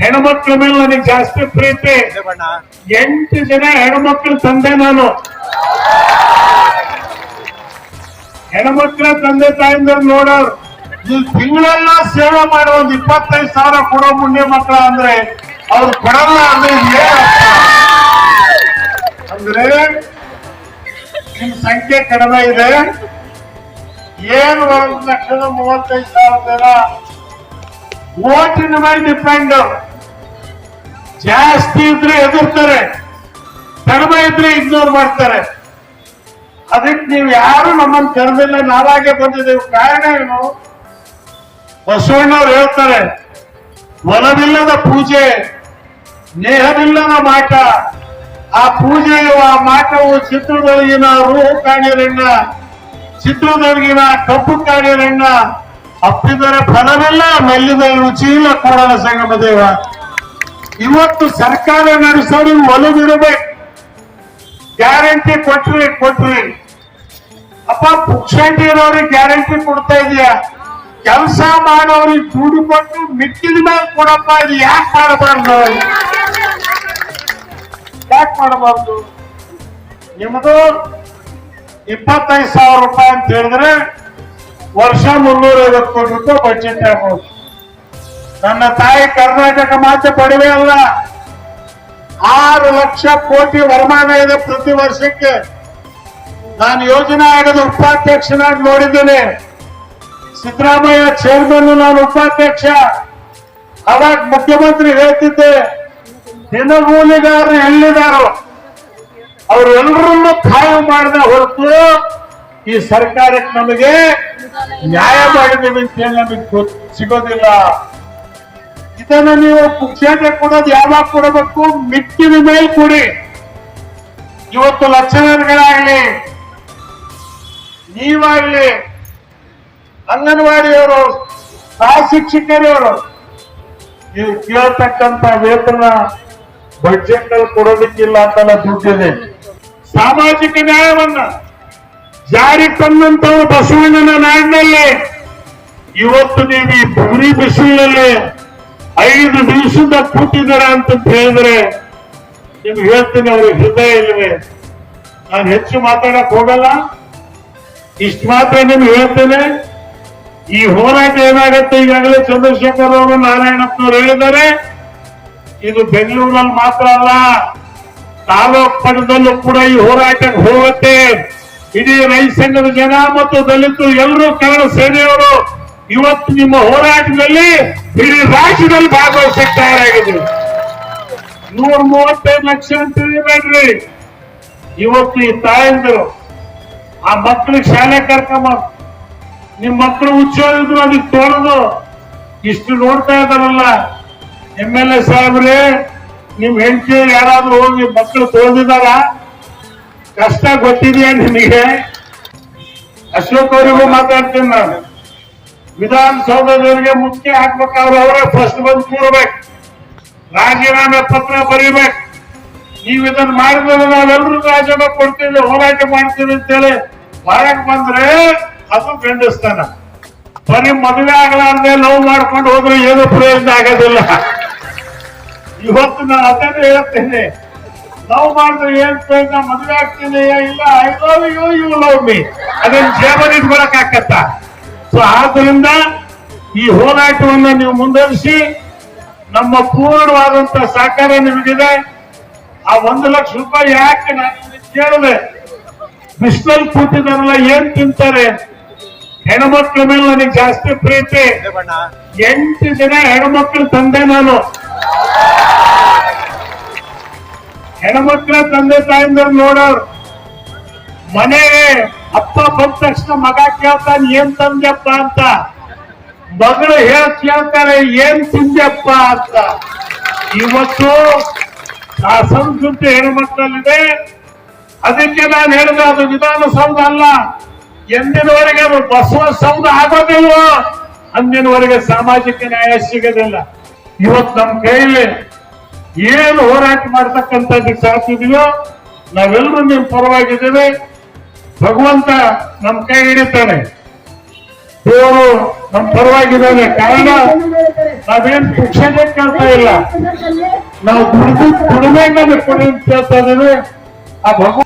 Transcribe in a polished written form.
ಹೆಣ್ಮಕ್ಳ ಮೇಲೆ ನನಗೆ ಜಾಸ್ತಿ ಪ್ರೀತಿ. 8 ಜನ ಹೆಣ್ಮಕ್ಳ ತಂದೆ ನಾನು. ಹೆಣ್ಮಕ್ಳ ತಂದೆ ತಾಯಿಂದರು ನೋಡೋರು. ಈ ತಿಂಗಳೆಲ್ಲ ಸೇವೆ ಮಾಡೋ 25,000 ಕೊಡೋ ಮುಂದೆ ಮಕ್ಕಳ ಅಂದ್ರೆ ಅವ್ರು ಕೊಡಲ್ಲ ಅಂದ್ರೆ ಅಂದ್ರೆ ನಿಮ್ ಸಂಖ್ಯೆ ಕಡಿಮೆ ಇದೆ. ಏನು 1,35,000 ಜನ ಓಟಿನ ಮೇಲೆ ಡಿಪೆಂಡ್. ಜಾಸ್ತಿ ಇದ್ರೆ ಎದುರ್ತಾರೆ, ಕಡಿಮೆ ಇದ್ರೆ ಇಗ್ನೋರ್ ಮಾಡ್ತಾರೆ. ಅದಕ್ಕೆ ನೀವು ಯಾರು ನಮ್ಮನ್ನು ಕರೆದಿಲ್ಲ, ನಾವಾಗೆ ಬಂದಿದ್ದೇವೆ. ಕಾರಣ ಏನು? ಬಸವಣ್ಣವ್ರು ಹೇಳ್ತಾರೆ, ಒಲವಿಲ್ಲದ ಪೂಜೆ, ನೇಹವಿಲ್ಲದ ಮಾಟ. ಆ ಪೂಜೆಯು ಆ ಮಾಟವು ಚಿತ್ರದೊಳಗಿನ ರೂಹು ಕಾಣಿರಣ್ಣ, ಚಿತ್ರದೊಳಗಿನ ಕಬ್ಬು ಕಾಣಿರಣ್ಣ. ಅಪ್ಪಿದರೆ ಫಲವಿಲ್ಲ, ಮೆಲ್ಲಿದ ರುಚಿ ಇಲ್ಲ ಕೂಡಲ ಸಂಗಮ ದೇವ. ಇವತ್ತು ಸರ್ಕಾರ ನಡೆಸೋರಿಗೆ ಒಲವಿರಬೇಕು. ಗ್ಯಾರಂಟಿ ಕೊಟ್ರಿ ಅಪ್ಪ. ಪುಕ್ಷಂಟಿ ಇರೋರಿಗೆ ಗ್ಯಾರಂಟಿ ಕೊಡ್ತಾ ಇದೆಯಾ? ಕೆಲಸ ಮಾಡೋರಿಗೆ ದುಡ್ಡು ಕೊಟ್ಟು ಮಿಕ್ಕಿದ ಮೇಲೆ ಕೊಡಪ್ಪ. ಇದು ಯಾಕೆ ಮಾಡಬಾರ್ದು? ನಿಮ್ದು 25,000 ರೂಪಾಯಿ ಅಂತ ಹೇಳಿದ್ರೆ ವರ್ಷ 350 ಕೋಟಿ ರೂಪಾಯಿ ಬಜೆಟ್ ಆಗ್ಬೋದು. ನನ್ನ ತಾಯಿ ಕರ್ನಾಟಕ ಮಾತ್ರ ಪಡಿವೆ ಅಲ್ಲ, 6 ಲಕ್ಷ ಕೋಟಿ ವರಮಾನ ಇದೆ ಪ್ರತಿ ವರ್ಷಕ್ಕೆ. ನಾನು ಯೋಜನಾ ಆಯೋಗದ ಉಪಾಧ್ಯಕ್ಷನಾಗಿ ನೋಡಿದ್ದೇನೆ. ಸಿದ್ದರಾಮಯ್ಯ ಚೇರ್ಮನ್, ನಾನು ಉಪಾಧ್ಯಕ್ಷ. ಅವಾಗ ಮುಖ್ಯಮಂತ್ರಿ ಹೇಳ್ತಿದ್ದೆ, ದಿನಗೂಲಿಗಾರರು ಎಲ್ಲಿದ್ದಾರೋ ಅವರೆಲ್ಲರನ್ನು ಕಾಯಂ ಮಾಡಿದ ಹೊರತು ಈ ಸರ್ಕಾರಕ್ಕೆ ನಮಗೆ ನ್ಯಾಯ ಮಾಡಿದ್ದೀವಿ ಅಂತ ಹೇಳಿ ನಮಗೆ ಸಿಗೋದಿಲ್ಲ. ಇದನ್ನ ನೀವು ಪುಕ್ಷೇಟೆ ಕೊಡೋದು ಯಾವಾಗ ಕೊಡಬೇಕು? ಮಿಕ್ಕಿದ ಮೇಲೆ ಕೊಡಿ. ಇವತ್ತು ಲಕ್ಷಣಗಳಾಗ್ಲಿ, ನೀವಾಗ್ಲಿ, ಅಂಗನವಾಡಿಯವರು, ಸಹ ಶಿಕ್ಷಕರವರು ನೀವು ಕೇಳ್ತಕ್ಕಂತ ವೇತನ ಬಡ್ಜೆಟ್ ಅಲ್ಲಿ ಕೊಡೋದಕ್ಕಿಲ್ಲ ಅಂತೆಲ್ಲ ದುಡ್ಡಿದೆ. ಸಾಮಾಜಿಕ ನ್ಯಾಯವನ್ನ ಜಾರಿ ತಂದಂತವರು ಬಸವಣ್ಣನ ನಾಡಿನಲ್ಲಿ ಇವತ್ತು ನೀವು ಈ ಬುರಿ ಬಿಸಿಲಿನಲ್ಲಿ 5 ದಿವಸದಿಂದ ಕೂತಿದ್ದಾರೆ ಅಂತ ಹೇಳಿದ್ರೆ ನಿಮ್ಗೆ ಹೇಳ್ತೀನಿ, ಅವ್ರಿಗೆ ಹೃದಯ ಇಲ್ಲವೇ? ನಾನು ಹೆಚ್ಚು ಮಾತಾಡಕ್ ಹೋಗಲ್ಲ, ಇಷ್ಟು ಮಾತ್ರ ನಿಮ್ಗೆ ಹೇಳ್ತೇನೆ. ಈ ಹೋರಾಟ ಏನಾಗತ್ತೆ, ಈಗಾಗಲೇ ಚಂದ್ರಶೇಖರ್ ಅವರು, ನಾರಾಯಣಪ್ಪನವರು ಹೇಳಿದ್ದಾರೆ, ಇದು ಬೆಂಗಳೂರಲ್ಲಿ ಮಾತ್ರ ಅಲ್ಲ, ತಾಲೂಕು ಮಟ್ಟದಲ್ಲೂ ಕೂಡ ಈ ಹೋರಾಟಕ್ಕೆ ಹೋಗುತ್ತೆ. ಇಡೀ ರೈತ ಸಂಘದ ಜನ ಮತ್ತು ದಲಿತರು ಎಲ್ಲರೂ, ಕನ್ನಡ ಸೇನೆಯವರು ಇವತ್ತು ನಿಮ್ಮ ಹೋರಾಟದಲ್ಲಿ ಇಡೀ ರಾಜ್ಯದಲ್ಲಿ ಭಾಗವಹಿಸಕ್ಕೆ ತಯಾರಾಗಿದ್ದೀವಿ. 135 ಲಕ್ಷ ಅಂತ ತಿಳಿಬೇಡ್ರಿ. ಇವತ್ತು ಈ ತಾಯಂದಿರು ಆ ಮಕ್ಕಳಿಗೆ ಶಾಲೆ ಕರ್ಕೊಂಬ, ನಿಮ್ ಮಕ್ಕಳು ಹುಚ್ಚೋದಿದ್ರು ಅದಕ್ಕೆ ತೋರದು ಇಷ್ಟು ನೋಡ್ತಾ ಇದ್ದಾರಲ್ಲ. MLA ಸಾಹೇಬ್ರೆ, ನಿಮ್ ಹೆಂಡತಿ ಯಾರಾದ್ರೂ ಹೋಗಿ ಮಕ್ಕಳು ತೋರಿದಾರ? ಕಷ್ಟ ಗೊತ್ತಿದೆಯಾ ನಿಮಗೆ? ಅಶೋಕ್ ಅವರಿಗೂ ಮಾತಾಡ್ತೀನಿ ನಾನು. ವಿಧಾನಸೌಧದವರಿಗೆ ಮುಖ್ಯ ಹಾಕ್ಬೇಕಾದ್ರೆ ಅವರೇ ಫಸ್ಟ್ ಬಂದು ಕೂರ್ಬೇಕು, ರಾಜೀನಾಮೆ ಪತ್ರ ಬರೀಬೇಕು. ನೀವು ಇದನ್ನ ಮಾಡಿದ್ರೆ ನಾವೆಲ್ಲರೂ ರಾಜೀನಾಮೆ ಕೊಡ್ತೀವಿ, ಹೋರಾಟ ಮಾಡ್ತೀವಿ ಅಂತೇಳಿ ಹೊರಗೆ ಬಂದ್ರೆ ಅದು ಗಂಡಸ್ತಾನ. ಬರೀ ಮದುವೆ ಆಗಲಾರ್ದೆ ಲವ್ ಮಾಡ್ಕೊಂಡು ಹೋದ್ರೆ ಏನು ಪ್ರಯೋಜನ ಆಗೋದಿಲ್ಲ. ಇವತ್ತು ನಾನು ಅದನ್ನೇ ಹೇಳ್ತೇನೆ, ಲವ್ ಮಾಡಿದ್ರೆ ಏನ್ ಪ್ರಯೋಜನ? ಮದುವೆ ಆಗ್ತೀನಿ ಇಲ್ಲ, I love you, you love me, ಅದನ್ನ ಜೇಬಲ್ಲಿ ಇಟ್ಕೊಳಕ್ ಆಕತ್ತ. ಸೊ ಆದ್ರಿಂದ ಈ ಹೋರಾಟವನ್ನ ನೀವು ಮುಂದುವರಿಸಿ, ನಮ್ಮ ಪೂರ್ಣವಾದಂತ ಸಹಕಾರ ನಿಮಗಿದೆ. ಆ 1 ಲಕ್ಷ ರೂಪಾಯಿ ಯಾಕೆ ನಾನು ಕೇಳಿದೆ? ಬಿಸಿಲಲ್ಲಿ ಕೂತಿದಾರಲ್ಲ, ಏನ್ ತಿಂತಾರೆ? ಹೆಣ್ಮಕ್ಳ ಮೇಲೆ ನನಗೆ ಜಾಸ್ತಿ ಪ್ರೀತಿ. 8 ಜನ ಹೆಣ್ಮಕ್ಳ ತಂದೆ ನಾನು. ಹೆಣ್ಮಕ್ಳ ತಂದೆ ತಾಯಿಂದರು ನೋಡೋರು. ಮನೆಗೆ ಅಪ್ಪ ಬಂದ ತಕ್ಷಣ ಮಗ ಕೇಳ್ತಾನೆ, ಏನ್ ತಂದೆಪ್ಪ ಅಂತ. ಮಗಳು ಕೇಳ್ತಾರೆ, ಏನ್ ತಿಂದೆಪ್ಪ ಅಂತ. ಇವತ್ತು ಆ ಸಂಸ್ಕೃತಿ ಹೆಣ್ಮಕ್ಳಲ್ಲಿದೆ. ಅದಕ್ಕೆ ನಾನು ಹೇಳಿದೆ, ಅದು ವಿಧಾನಸೌಧ ಅಲ್ಲ, ಎಂದಿನವರೆಗೆ ಅದು ಬಸವಸೌಧ ಆಗೋದಿಲ್ವೋ ಅಂದಿನವರೆಗೆ ಸಾಮಾಜಿಕ ನ್ಯಾಯ ಸಿಗೋದಿಲ್ಲ. ಇವತ್ತು ನಮ್ಮ ಕೈಯಲ್ಲಿ ಏನು ಹೋರಾಟ ಮಾಡ್ತಕ್ಕಂಥದ್ದಕ್ಕೆ ಸಾಧ್ಯವೋ ನಾವೆಲ್ಲರೂ ನಿಮ್ ಪರವಾಗಿದ್ದೇವೆ. ಭಗವಂತ ನಮ್ಮ ಕೈ ಹಿಡಿತಾನೆ, ದೇವರು ನಮ್ಮ ಪರವಾಗಿದ್ದಾನೆ. ಕಾರಣ ನಾವೇನ್ ಶಿಕ್ಷಣ ಕೇಳ್ತಾ ಇಲ್ಲ, ನಾವು ದುಡಿಮೆ ನಮಗೆ ಕೊಡಿ ಅಂತ ಕೇಳ್ತಾ ಇದೀವಿ. ಆ ಭಗವಂತ